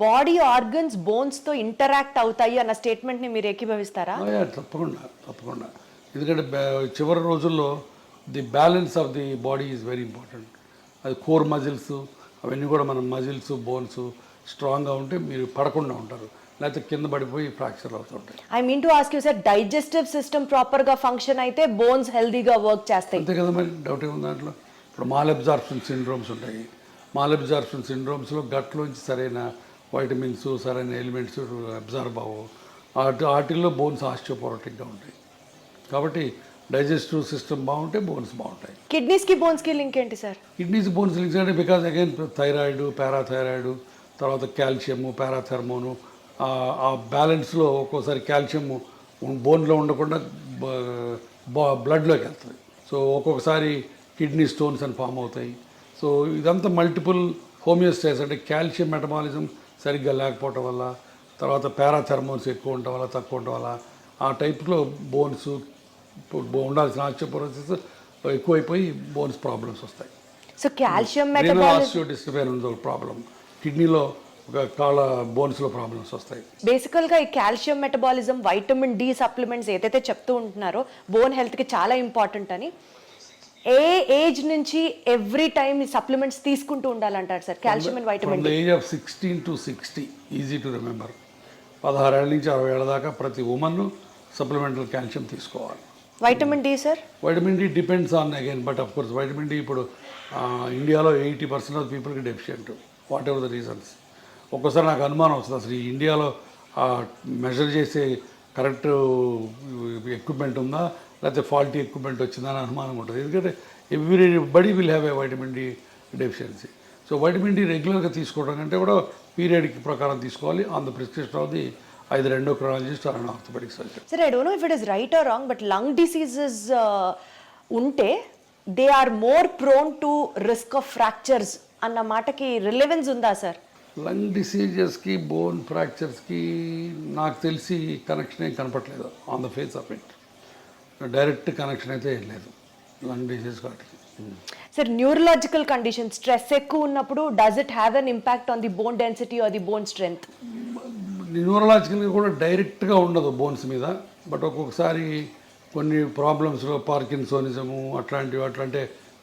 Body organs bones తో interact అవుతాయి అన్న స్టేట్మెంట్ ని మీరు ఏకీభవిస్తారా? తప్పకుండా ఎందుకంటే చివరి రోజుల్లో the balance of the body is very important. అది కోర్ మజిల్స్ అవన్నీ కూడా మన మజిల్స్ బోన్స్ స్ట్రాంగ్గా ఉంటే మీరు పడకుండా ఉంటారు, లేకపోతే కింద పడిపోయి ఫ్రాక్చర్ అవుతుంటాయి. I mean to ask you sir, digestive system proper గా ఫంక్షన్ అయితే బోన్స్ హెల్దీగా వర్క్ చేస్తాయి. అంతే కదా, మరి డౌట్ ఏముంది దాంట్లో. ఇప్పుడు మాల్ సిండ్రోమ్స్ ఉంటాయి. మాల్ సిండ్రోమ్స్లో గట్లోంచి సరైన వైటమిన్స్ సరైన ఎలిమెంట్స్ అబ్జర్వ్ అవ్వవు. వాటిల్లో బోన్స్ ఆస్టియోపోరోటిక్గా ఉంటాయి. కాబట్టి డైజెస్టివ్ సిస్టమ్ బాగుంటే బోన్స్ బాగుంటాయి. కిడ్నీస్కి బోన్స్కి లింక్ ఏంటి సార్? కిడ్నీస్ బోన్స్ లింక్స్ అంటే బికాజ్ అగైన్ థైరాయిడ్, పారాథైరాయిడ్, తర్వాత కాల్షియము, పారాథెర్మోను, ఆ బ్యాలెన్స్లో ఒక్కోసారి కాల్షియం బోన్లో ఉండకుండా బ్లడ్లోకి వెళ్తుంది. సో ఒక్కొక్కసారి కిడ్నీ స్టోన్స్ అని ఫామ్ అవుతాయి. సో ఇదంతా మల్టిపుల్ హోమియోస్టాసిస్ అంటే కాల్షియం మెటబాలిజం సరిగ్గా లేకపోవటం వల్ల, తర్వాత పారాథెర్మోన్స్ ఎక్కువ ఉండటం వల్ల తక్కువ ఉండటం వల్ల ఆ టైప్లో బోన్స్ ఉండాల్సిన ఆస్టియోపోరోసిస్ ఎక్కువైపోయి బోన్స్ ప్రాబ్లమ్స్ వస్తాయి. సో కాల్షియం మెటబాలిజం డిస్టర్బెన్స్ ఒక ప్రాబ్లం, కిడ్నీలో ఒక కాళ్ళ బోన్స్లో ప్రాబ్లమ్స్ వస్తాయి. బేసికల్గా ఈ calcium metabolism, vitamin D supplements ఏదైతే చెప్తూ ఉంటున్నారో బోన్ హెల్త్కి చాలా ఇంపార్టెంట్ అని, ఏ ఏజ్ నుంచి ఎవ్రీ టైమ్ ఈ సప్లిమెంట్స్ తీసుకుంటూ ఉండాలంటారు sir calcium and vitamin D? Age of 16 to 60 easy to remember. 16 ఏళ్ళ నుంచి 60 ఏళ్ళ దాకా ప్రతి ఉమెన్ సప్లిమెంటల్ కాల్షియం తీసుకోవాలి. Vitamin D sir? Vitamin D depends on again, but of course vitamin D ఇప్పుడు ఇండియాలో 80% ఆఫ్ పీపుల్కి deficient, whatever the reasons. ఒక్కోసారి నాకు అనుమానం వస్తుంది, అసలు ఈ ఇండియాలో మెజర్ చేసే కరెక్ట్ ఎక్విప్మెంట్ ఉందా లేకపోతే ఫాల్టీ ఎక్విప్మెంట్ వచ్చిందా అని అనుమానం ఉంటుంది. ఎందుకంటే everybody will have a vitamin D deficiency. So vitamin D రెగ్యులర్గా తీసుకోవడం కంటే కూడా పీరియడ్కి ప్రకారం తీసుకోవాలి on the prescription of the either endocrinologist or an orthopedic surgeon. Sir, I don't know if it is right or wrong, but lung diseases unte they are more prone to risk of fractures anna mataki relevance unda sir? Lung డిసీజెస్కి bone ఫ్రాక్చర్స్కి నాకు తెలిసి connection ఏం కనపట్లేదు on the face of it. Direct connection అయితే ఏం లేదు lung disease వాటికి. సార్, న్యూరలాజికల్ కండిషన్ స్ట్రెస్ ఎక్కువ ఉన్నప్పుడు does it have an impact on the bone density or the bone strength? న్యూరలాజికల్గా కూడా డైరెక్ట్గా ఉండదు బోన్స్ మీద, బట్ ఒక్కొక్కసారి కొన్ని ప్రాబ్లమ్స్లో పార్కిన్సోనిజము అట్లాంటివి అట్లంటే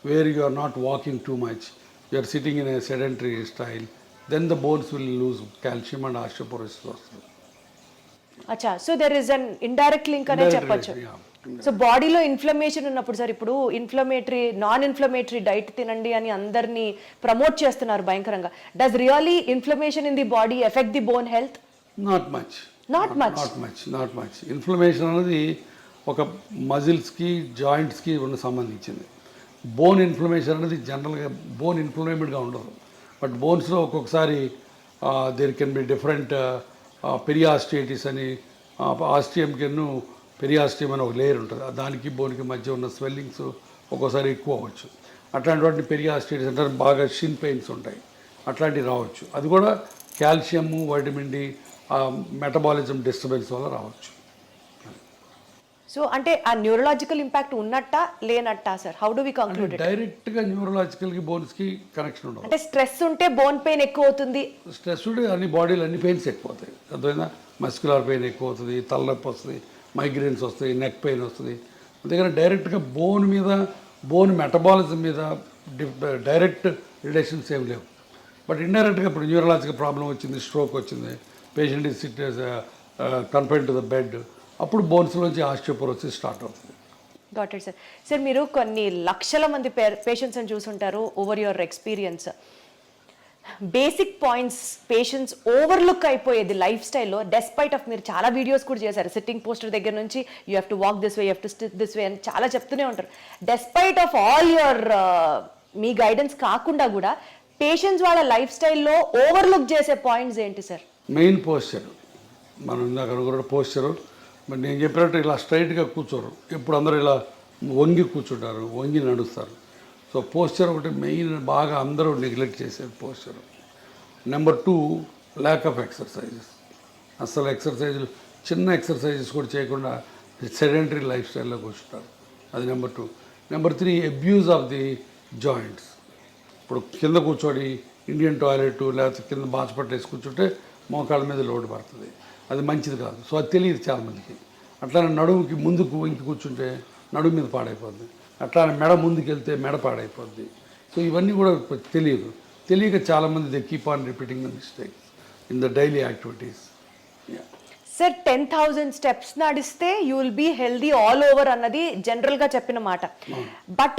where you are not walking too much, you are sitting in a sedentary style, then the bones will lose calcium and osteoporosis వస్తుంది. అచ్చా, so there is an indirect link అనే చెప్పొచ్చు. సో బాడీలో ఇన్ఫ్లమేషన్ ఉన్నప్పుడు sir, ఇప్పుడు non inflammatory diet తినండి అని అందరినీ ప్రమోట్ చేస్తున్నారు భయంకరంగా. Does really inflammation in the body effect the bone health? Not much. Inflammation అనేది ఒక మజిల్స్కి జాయింట్స్కి సంబంధించింది. బోన్ ఇన్ఫ్లమేషన్ అనేది జనరల్గా బోన్ ఇన్ఫ్లమేటెడ్గా ఉండదు, బట్ బోన్స్లో ఒక్కొక్కసారి దేర్ కెన్ బి డిఫరెంట్ పెరియాస్టిటిస్ అని, ఆస్టియంకెన్ను పెరియాస్టియం అని ఒక లేయర్ ఉంటుంది, దానికి బోన్కి మధ్య ఉన్న స్వెల్లింగ్స్ ఒక్కోసారి ఎక్కువ అవ్వచ్చు. అట్లాంటి వాటిని పెరియాస్టిటిస్ అంటే బాగా షిన్ పెయిన్స్ ఉంటాయి, అట్లాంటివి రావచ్చు. అది కూడా calcium, vitamin D, metabolism disturbance వల్ల రావచ్చు. సో అంటే ఆ న్యూరలాజికల్ ఇంపాక్ట్ ఉన్నట్టా లేనట్టా sir? How do we conclude it? డైరెక్ట్గా న్యూరలాజికల్కి బోన్స్కి కనెక్షన్ ఉండదు. అంటే స్ట్రెస్ ఉంటే బోన్ పెయిన్ ఎక్కువ అవుతుంది, స్ట్రెస్ ఉంటే అన్ని బాడీలో అన్ని పెయిన్స్ ఎక్కువ అవుతాయి. అర్థమైందా? మస్క్యులర్ పెయిన్ ఎక్కువ అవుతుంది, తలనొప్పి వస్తుంది, మైగ్రేన్స్ వస్తాయి, నెక్ పెయిన్ వస్తుంది. అందుకని డైరెక్ట్గా బోన్ మీద, బోన్ మెటబాలిజం మీద డైరెక్ట్ రిలేషన్స్ ఏమి లేవు. బట్ ఇండైరెక్ట్గా ఇప్పుడు న్యూరలాజికల్ ప్రాబ్లం వచ్చింది, స్ట్రోక్ వచ్చింది, patient is SIT confined to the bed, అప్పుడు బోన్స్లోంచి ఆస్టియోపోరోసిస్ స్టార్ట్ అవుతుంది. Got it sir. సార్, మీరు కొన్ని లక్షల మంది పేషెంట్స్ని చూసుంటారు over your experience. Basic points patients overlook అయిపోయేది లైఫ్ స్టైల్లో, డెస్పైట్ ఆఫ్, మీరు చాలా వీడియోస్ కూడా చేశారు, సిట్టింగ్ పోస్టర్ దగ్గర నుంచి you have to walk this way, you have to SIT this way అని చాలా చెప్తూనే ఉంటారు. Despite of all your me guidance కాకుండా కూడా పేషెంట్స్ వాళ్ళ లైఫ్ స్టైల్లో ఓవర్లుక్ చేసే పాయింట్స్ ఏంటి సార్? Main posture. మనం ఇందాక అనుకున్న పోస్చరు, మరి నేను చెప్పినట్టు ఇలా స్ట్రైట్గా కూర్చోరు, ఎప్పుడు అందరూ ఇలా వంగి కూర్చుంటారు, వంగి నడుస్తారు. సో పోస్చర్ ఒకటి మెయిన్, బాగా అందరూ నెగ్లెక్ట్ చేసే posture. Number 2, lack of exercises. అసలు ఎక్సర్సైజులు, చిన్న ఎక్సర్సైజెస్ కూడా చేయకుండా సెడెంటరీ లైఫ్ స్టైల్లో కూర్చుంటారు, అది number 2. Number 3, abuse of the joints. ఇప్పుడు కింద కూర్చొని ఇండియన్ టాయిలెట్ లేకపోతే కింద బాచిపట్టు వేసి కూర్చుంటే మోకాళ్ళ మీద లోడ్ పడుతుంది, అది మంచిది కాదు. సో అది తెలియదు చాలామందికి. అట్లానే నడుముకి ముందుకు ఇంకి కూర్చుంటే నడుము మీద పాడైపోద్ది, అట్లానే మెడ ముందుకు వెళ్తే మెడ పాడైపోద్ది. సో ఇవన్నీ కూడా తెలియదు. తెలియక చాలామంది they keep on repeating the mistakes in the daily activities. Sir 10,000 steps నడిస్తే you will be healthy all over అన్నది జనరల్గా చెప్పిన మాట. బట్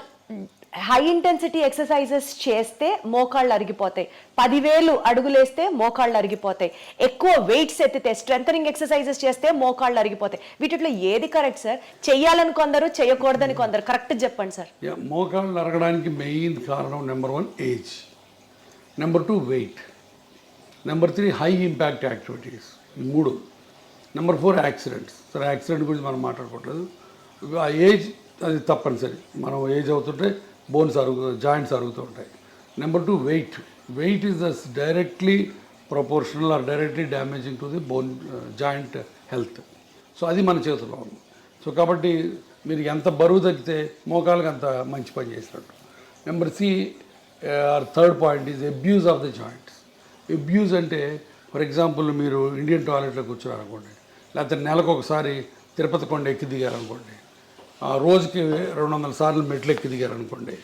హై ఇంటెన్సిటీ ఎక్సర్సైజెస్ చేస్తే మోకాళ్ళు అరిగిపోతాయి, 10,000 అడుగులేస్తే మోకాళ్ళు అరిగిపోతాయి, ఎక్కువ వెయిట్స్ ఎత్తితే స్ట్రెంథనింగ్ ఎక్సర్సైజెస్ చేస్తే మోకాళ్ళు అరిగిపోతాయి. వీటిలో ఏది కరెక్ట్ సార్? చెయ్యాలని కొందరు, చేయకూడదని కొందరు. కరెక్ట్ చెప్పండి సార్. మోకాళ్ళు అరగడానికి మెయిన్ కారణం number 1 age, number 2 weight, number 3 high impact activities, 3. Number 4 accidents. సరే యాక్సిడెంట్ గురించి మనం మాట్లాడుకోవట్లేదు. ఆ ఏజ్ అది తప్పనిసరి. మనం ఏజ్ అవుతుంటే బోన్స్ జాయింట్స్ అరుగుతూ ఉంటాయి. Number 2 weight. Weight is directly proportional or directly damaging to the bone joint health. So అది మన చేతిలో ఉంది. సో కాబట్టి మీరు ఎంత బరువు తగ్గితే మోకాళ్ళకి అంత మంచి పని చేసినట్టు. Number third point is abuse of the joints. Abuse అంటే ఫర్ ఎగ్జాంపుల్ మీరు ఇండియన్ టాయిలెట్లో కూర్చున్నారనుకోండి, లేకపోతే నెలకు ఒకసారి తిరుపతి కొండ ఎక్కి దిగారనుకోండి, రోజుకి 200 సార్లు మెట్లు ఎక్కి దిగారనుకోండి,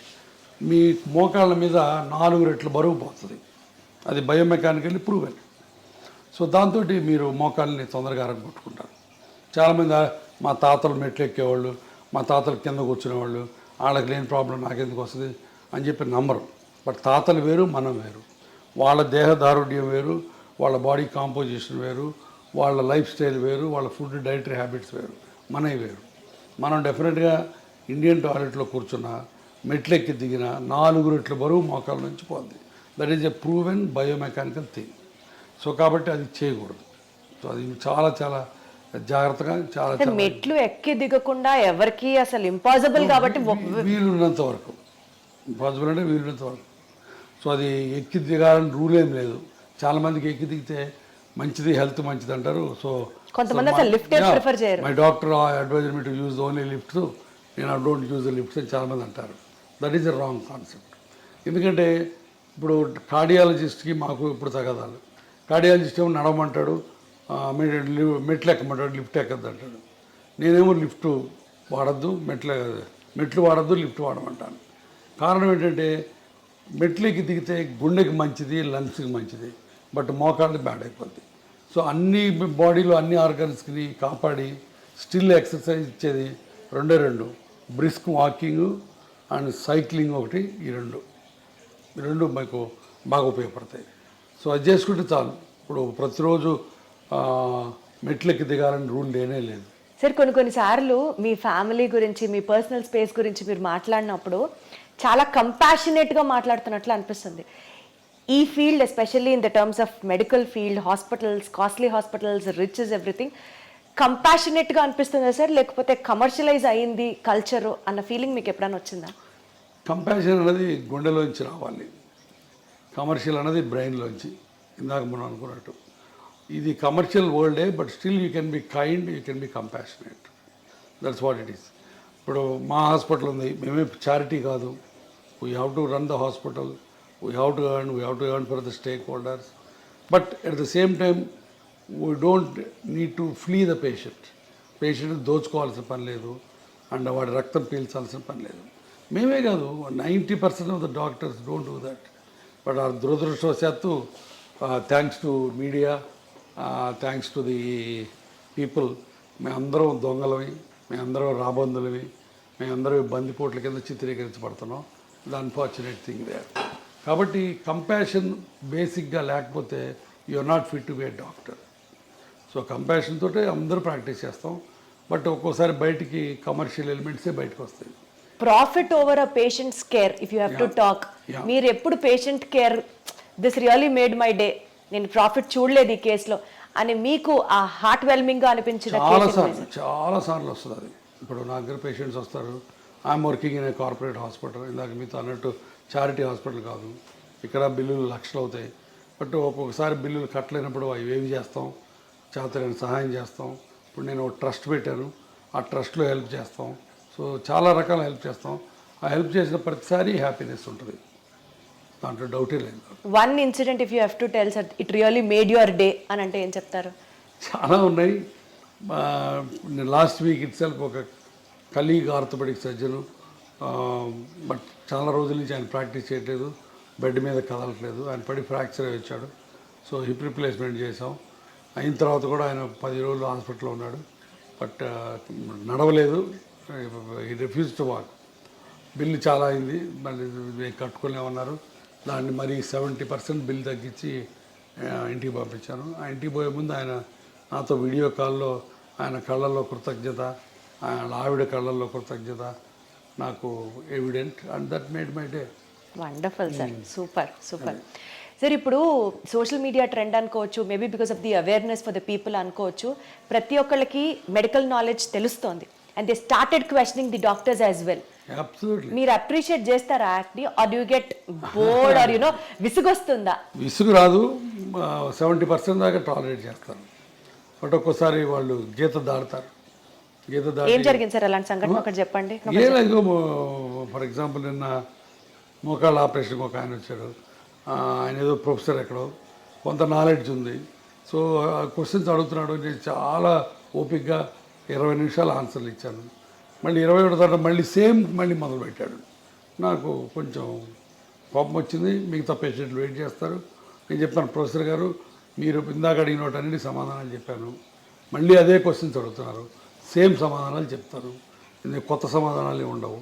మీ మోకాళ్ళ మీద 4 రెట్లు బరువు పోతుంది. అది బయోమెకానికల్లీ ప్రూవెన్. సో దాంతో మీరు మోకాళ్ళని తొందరగా అరగొట్టుకుంటారు. చాలామంది మా తాతలు మెట్లు ఎక్కేవాళ్ళు, మా తాతలు కింద కూర్చునేవాళ్ళు, వాళ్ళకి లేని ప్రాబ్లం నాకెందుకు వస్తుంది అని చెప్పి నమ్మరు. బట్ తాతలు వేరు, మనం వేరు. వాళ్ళ దేహదారుఢ్యం వేరు, వాళ్ళ బాడీ కాంపోజిషన్ వేరు, వాళ్ళ లైఫ్ స్టైల్ వేరు, వాళ్ళ ఫుడ్ డైటరీ హ్యాబిట్స్ వేరు, మనవి వేరు. మనం డెఫినెట్గా ఇండియన్ టాయిలెట్లో కూర్చున్న మెట్లెక్కి దిగిన 4 రెట్ల బరువు మోకాళ్ళ నుంచి పోద్ది. That is a proven biomechanical thing. So కాబట్టి అది చేయకూడదు. సో అది చాలా చాలా జాగ్రత్తగా చాలా మెట్లు ఎక్కి దిగకుండా ఎవరికి అసలు ఇంపాసిబుల్ కాబట్టి వీలున్నంత వరకు, ఇంపాసిబుల్ అంటే వీలున్నంత వరకు. సో అది ఎక్కి దిగాలని రూల్ ఏం లేదు. చాలామందికి ఎక్కి దిగితే మంచిది, హెల్త్ మంచిది అంటారు. సో కొంతమంది అసలు లిఫ్ట్ ప్రిఫర్ చేయరు. My doctor advisor me to use only lifts, నేను డోంట్ యూజ్ ద లిఫ్ట్స్ అని చాలామంది అంటారు. That is a wrong concept. ఎందుకంటే ఇప్పుడు కార్డియాలజిస్ట్కి మాకు ఇప్పుడు తగదాలు. కార్డియాలజిస్ట్ ఏమో నడవమంటాడు, మెట్లు ఎక్కమంటాడు, లిఫ్ట్ ఎక్కద్దు అంటాడు. నేనేమో లిఫ్ట్ వాడద్దు, మెట్లు వాడద్దు, లిఫ్ట్ వాడమంటాను. కారణం ఏంటంటే మెట్లకి దిగితే గుండెకి మంచిది, లంగ్స్కి మంచిది, బట్ మోకాళ్ళు బ్యాడ్ అయిపోద్ది. సో అన్ని బాడీలో అన్ని ఆర్గన్స్కి కాపాడి స్టిల్ ఎక్సర్సైజ్ ఇచ్చేది 2 బ్రిస్క్ వాకింగ్ అండ్ సైక్లింగ్ ఒకటి. ఈ రెండు మీకు బాగా ఉపయోగపడతాయి. సో అది చేసుకుంటే చాలు. ఇప్పుడు ప్రతిరోజు మెట్లెక్కి దిగాలని రూల్ లేనే లేదు. సార్ కొన్నిసార్లు మీ ఫ్యామిలీ గురించి, మీ పర్సనల్ స్పేస్ గురించి మీరు మాట్లాడినప్పుడు చాలా కంపాషనేట్గా మాట్లాడుతున్నట్లు అనిపిస్తుంది. ఈ field especially in the terms of medical field, hospitals, costly hospitals, rich is everything, కంపాషనేట్గా అనిపిస్తుందా సార్, లేకపోతే కమర్షియలైజ్ అయ్యింది కల్చరు అన్న ఫీలింగ్ మీకు ఎప్పుడైనా వచ్చిందా? కంపాషన్ అనేది గుండెలోంచి రావాలి, కమర్షియల్ అనేది బ్రెయిన్లోంచి. ఇందాక మనం అనుకున్నట్టు ఇది కమర్షియల్ వరల్డే, but still you can be kind, you can be compassionate. That's what it is. ఇప్పుడు మా హాస్పిటల్ ఉంది, మేమే చారిటీ కాదు. We have to run the hospital, we have to earn for the stakeholders, but at the same time we don't need to flee the patient దోచుకోవాల్సిన పని లేదు, and వాడి రక్తం పీల్చాల్సిన పని లేదు. మేమే కాదు, 90% of the doctors don't do that. But ఆ దురదృష్టవశాత్తు thanks to media, thanks to the people, మేమందరం దొంగలవి, మేమందరం రాబందులవి, మేమందరం బందిపోట్ల కింద చిత్రీకరించబడుతున్నాం. The unfortunate thing they. కాబట్టి కంపాషన్ బేసిక్గా లేకపోతే you are not fit to be a doctor. So compassion తోటే అందరూ ప్రాక్టీస్ చేస్తాం, బట్ ఒక్కోసారి బయటికి కమర్షియల్ ఎలిమెంట్సే బయటకు వస్తాయి. Profit over a patients care, if you have to talk, మీరు ఎప్పుడు patient care this really made my day, నేను ప్రాఫిట్ చూడలేదు ఈ కేసులో అని మీకు ఆ హార్ట్ వెల్మింగ్గా అనిపించిన చాలా సార్లు వస్తుంది అది. ఇప్పుడు నా దగ్గర పేషెంట్స్ వస్తారు, I'm working in a corporate hospital, ఇందాక మీతో అన్నట్టు చారిటీ హాస్పిటల్ కాదు, ఇక్కడ బిల్లులు లక్షలు అవుతాయి. బట్ ఒక్కొక్కసారి బిల్లులు కట్టలేనప్పుడు అవి ఏవి చేస్తాం, చేతనైన సహాయం చేస్తాం. ఇప్పుడు నేను ట్రస్ట్ పెట్టాను, ఆ ట్రస్ట్లో హెల్ప్ చేస్తాం. సో చాలా రకాల హెల్ప్ చేస్తాం. ఆ హెల్ప్ చేసిన ప్రతిసారి హ్యాపీనెస్ ఉంటుంది. దాంట్లో డౌటే లేదు. One incident if you have to tell sir it really made your day అని అంటే ఏం చెప్తారు? చాలా ఉన్నాయి. లాస్ట్ వీక్ ఇట్ సెల్ఫ్ ఒక కలీగ్ ఆర్థోపెడిక్ సర్జను, బట్ చాలా రోజుల నుంచి ఆయన ప్రాక్టీస్ చేయట్లేదు, బెడ్ మీద కదలట్లేదు, ఆయన పడి ఫ్రాక్చర్ అయి వచ్చాడు. సో హిప్ రిప్లేస్మెంట్ చేసాం. అయిన తర్వాత కూడా ఆయన 10 రోజులు హాస్పిటల్లో ఉన్నాడు. బట్ నడవలేదు, ఈ రిఫ్యూజ్ టు వాక్. బిల్లు చాలా అయింది, మళ్ళీ కట్టుకోలేమన్నారు. దాన్ని మరి 70% బిల్ తగ్గించి ఇంటికి పంపించాను. ఆ ఇంటికి పోయే ముందు ఆయన నాతో వీడియో కాల్లో ఆయన కళ్ళల్లో కృతజ్ఞత, ఆయన ఆవిడ కళ్ళల్లో కృతజ్ఞత నాకు evident, and that made my day. Wonderful sir, super super. Sir ఇప్పుడు సోషల్ మీడియా ట్రెండ్ అనుకోవచ్చు, maybe because of the awareness for the people అనుకోవచ్చు, ప్రతి ఒక్కళ్ళకి మెడికల్ నాలెడ్జ్ తెలుస్తోంది and they started questioning the doctors as well. Absolutely. మీరు appreciate చేస్తారా యాక్ట్ని, or you get bored or you know విసుగొస్తుందా? విసుగు రాదు, 70% దాకా టాలరేట్ చేస్తారు. బట్ ఒక్కోసారి వాళ్ళు గీత దాడతారు. గీత దాటి ఏం జరిగింది సార్ అలాంటి సంఘటన ఒకటి చెప్పండి. ఏం లేదు, ఫర్ ఎగ్జాంపుల్ నిన్న మోకాళ్ళ ఆపరేషన్కి ఒక ఆయన వచ్చాడు. ఆయన ఏదో ప్రొఫెసర్ ఎక్కడో, కొంత నాలెడ్జ్ ఉంది. సో క్వశ్చన్స్ అడుగుతున్నాడు. నేను చాలా ఓపిక్గా 20 నిమిషాలు ఆన్సర్లు ఇచ్చాను. మళ్ళీ 21 తర్వాత మళ్ళీ మొదలుపెట్టాడు. నాకు కొంచెం కోపం వచ్చింది. మిగతా పేషెంట్లు వెయిట్ చేస్తారు. నేను చెప్పాను, ప్రొఫెసర్ గారు మీరు ఇందాక అడిగిన వాటన్నిటి సమాధానాలు చెప్పాను, మళ్ళీ అదే క్వశ్చన్స్ అడుగుతున్నారు, సేమ్ సమాధానాలు చెప్తారు, కొత్త సమాధానాలు ఉండవు.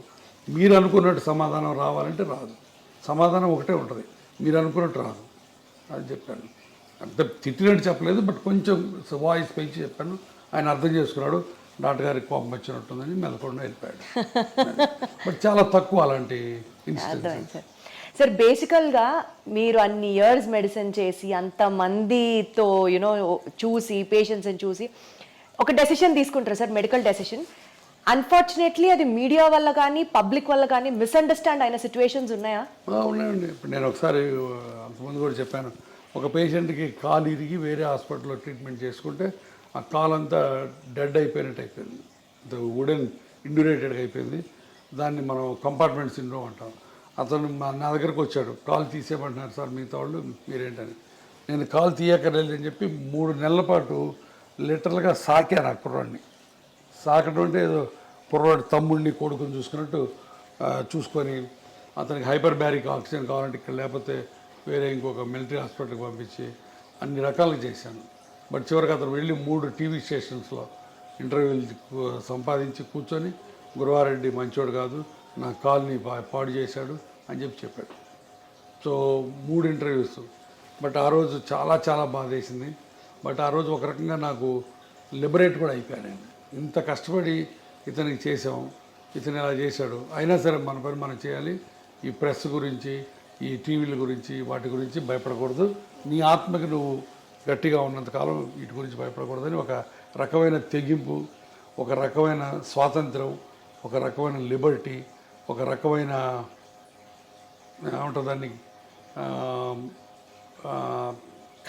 మీరు అనుకున్నట్టు సమాధానం రావాలంటే రాదు, సమాధానం ఒకటే ఉంటుంది, మీరు అనుకున్నట్టు రాదు అని చెప్పాను. అంత తిట్టినట్టు చెప్పలేదు, బట్ కొంచెం వాయిస్ పెంచి చెప్పాను. ఆయన అర్థం చేసుకున్నాడు. డాక్టర్ గారికి కోపం వచ్చినట్టుందని మెదకుండా వెళ్ళిపోయాడు. బట్ చాలా తక్కువ అలాంటి ఇన్సిడెంట్స్. సార్ బేసికల్గా మీరు అన్ని ఇయర్స్ మెడిసిన్ చేసి అంతమందితో యూనో చూసి పేషెంట్స్ని చూసి ఒక డెసిషన్ తీసుకుంటారు సార్, మెడికల్ డెసిషన్. అన్ఫార్చునేట్లీ అది మీడియా వల్ల కానీ పబ్లిక్ వల్ల కానీ మిస్అండర్స్టాండ్ అయిన సిచ్యువేషన్స్ ఉన్నాయా? ఉన్నాయండి. ఇప్పుడు నేను ఒకసారి అంతకుముందు కూడా చెప్పాను, ఒక పేషెంట్కి కాలు ఇరిగి వేరే హాస్పిటల్లో ట్రీట్మెంట్ చేసుకుంటే ఆ కాలు అంతా డెడ్ అయిపోయినట్టు అయిపోయింది, వుడెన్ ఇండ్యూరేటెడ్గా అయిపోయింది. దాన్ని మనం కంపార్ట్మెంట్ సిండ్రోమ్ అంటాం. అతను నా దగ్గరకు వచ్చాడు, కాలు తీసేయమంటున్నారు సార్ మిగతా వాళ్ళు, మీరేంటని. నేను కాలు తీయక్కర్లేదు అని చెప్పి 3 నెలల పాటు లిటరల్గా సాకాను ఆ కుర్రాడిని. సాకడం అంటే ఏదో కుర్రాడు తమ్ముడిని కొడుకుని చూసుకున్నట్టు చూసుకొని అతనికి హైపర్ బ్యారిక్ ఆక్సిజన్ కావాలంటే ఇక్కడ, లేకపోతే వేరే ఇంకొక మిలిటరీ హాస్పిటల్కి పంపించి అన్ని రకాలుగా చేశాను. బట్ చివరికి అతను వెళ్ళి 3 టీవీ స్టేషన్స్లో ఇంటర్వ్యూలు సంపాదించి కూర్చొని గురవారెడ్డి మంచోడు కాదు, నా కాల్ని పాడు చేశాడు అని చెప్పాడు. So 3 interviews. బట్ ఆ రోజు చాలా చాలా బాధ వేసింది. బట్ ఆ రోజు ఒక రకంగా నాకు లిబరేట్ కూడా అయిపోయానండి. ఇంత కష్టపడి ఇతనికి చేసాం, ఇతను ఇలా చేశాడు, అయినా సరే మన పని మనం చేయాలి. ఈ ప్రెస్ గురించి, ఈ టీవీల గురించి, వాటి గురించి భయపడకూడదు. నీ ఆత్మకి నువ్వు గట్టిగా ఉన్నంతకాలం వీటి గురించి భయపడకూడదని ఒక రకమైన తెగింపు, ఒక రకమైన స్వాతంత్రం, ఒక రకమైన లిబర్టీ, ఒక రకమైన ఏమంటుందాన్ని